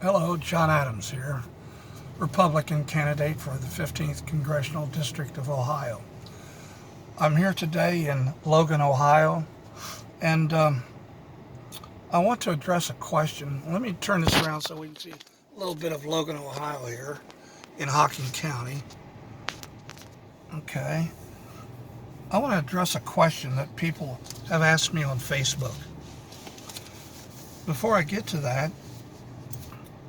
Hello, John Adams here, Republican candidate for the 15th Congressional District of Ohio. I'm here today in Logan, Ohio, and I want to address a question. Let me turn this around so we can see a little bit of Logan, Ohio here in Hocking County. Okay. I want to address a question that people have asked me on Facebook. Before I get to that,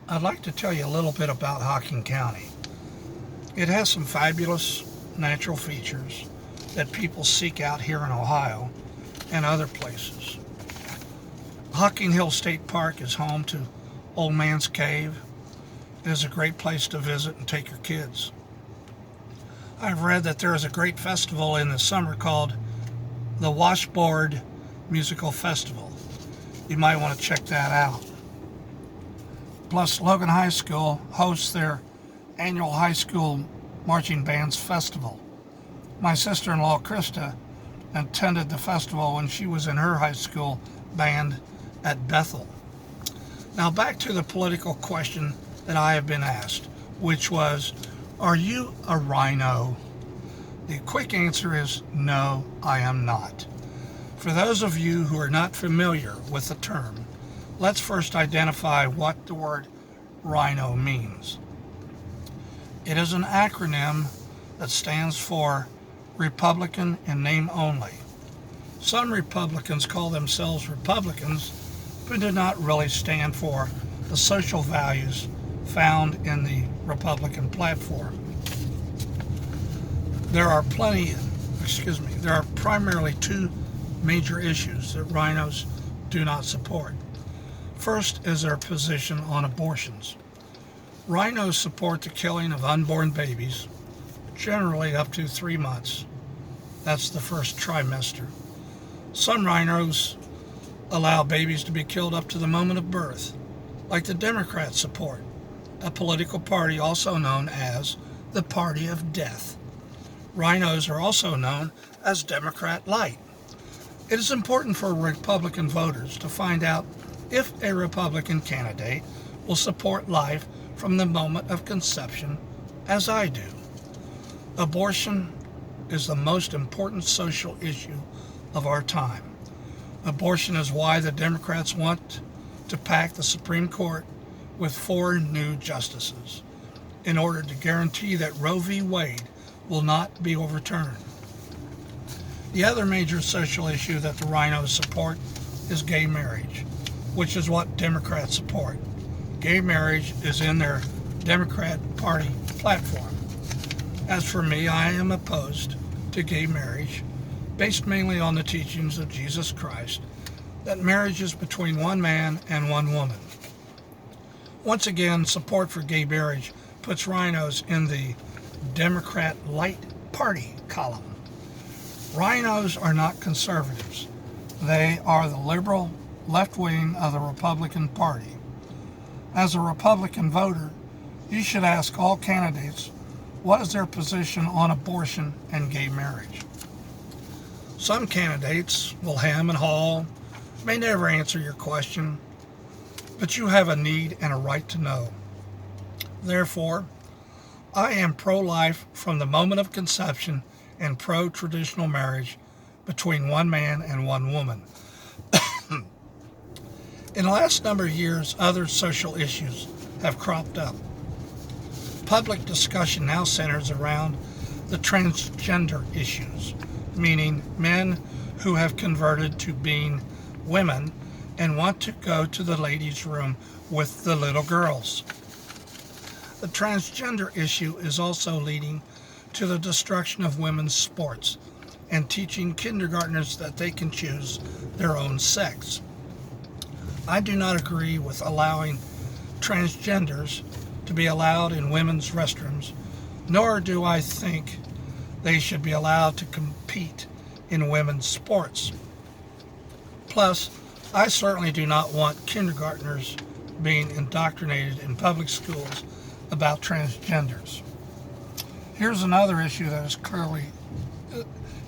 I'd like to tell you a little bit about Hocking County. It has some fabulous natural features that people seek out here in Ohio and other places. Hocking Hill State Park is home to Old Man's Cave. It is a great place to visit and take your kids. I've read that there is a great festival in the summer called the Washboard Musical Festival. You might want to check that out. Plus, Logan High School hosts their annual high school marching bands festival. My sister-in-law, Krista, attended the festival when she was in her high school band at Bethel. Now back to the political question that I have been asked, which was, are you a RINO? The quick answer is no, I am not. For those of you who are not familiar with the term, let's first identify what the word RINO means. It is an acronym that stands for Republican in name only. Some Republicans call themselves Republicans, but do not really stand for the social values found in the Republican platform. There are primarily two major issues that RINOs do not support. First is their position on abortions. RINOs support the killing of unborn babies, generally up to 3 months. That's the first trimester. Some RINOs allow babies to be killed up to the moment of birth, like the Democrats support, a political party also known as the Party of Death. RINOs are also known as Democrat Light. It is important for Republican voters to find out if a Republican candidate will support life from the moment of conception, as I do. Abortion is the most important social issue of our time. Abortion is why the Democrats want to pack the Supreme Court with 4 new justices in order to guarantee that Roe v. Wade will not be overturned. The other major social issue that the RINOs support is gay marriage, which is what Democrats support. Gay marriage is in their Democrat Party platform. As for me, I am opposed to gay marriage, based mainly on the teachings of Jesus Christ, that marriage is between one man and one woman. Once again, support for gay marriage puts RINOs in the Democrat Light Party column. RINOs are not conservatives. They are the liberal left wing of the Republican Party. As a Republican voter, you should ask all candidates what is their position on abortion and gay marriage. Some candidates will hem and haw, may never answer your question, but you have a need and a right to know. Therefore, I am pro-life from the moment of conception and pro-traditional marriage between one man and one woman. In the last number of years, other social issues have cropped up. Public discussion now centers around the transgender issues, meaning men who have converted to being women and want to go to the ladies' room with the little girls. The transgender issue is also leading to the destruction of women's sports and teaching kindergartners that they can choose their own sex. I do not agree with allowing transgenders to be allowed in women's restrooms, nor do I think they should be allowed to compete in women's sports. Plus, I certainly do not want kindergartners being indoctrinated in public schools about transgenders. Here's another issue that is clearly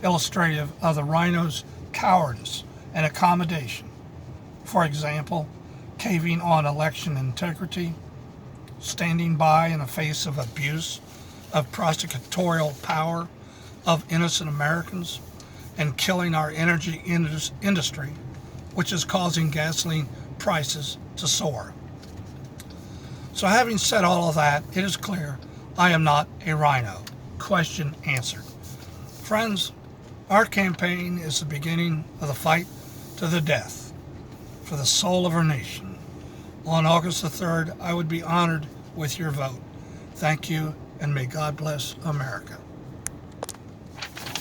illustrative of the RINOs' cowardice and accommodation. For example, caving on election integrity, standing by in the face of abuse, of prosecutorial power of innocent Americans, and killing our energy industry, which is causing gasoline prices to soar. So having said all of that, it is clear I am not a RINO. Question answered. Friends, our campaign is the beginning of the fight to the death for the soul of our nation. On August the 3rd, I would be honored with your vote. Thank you, and may God bless America.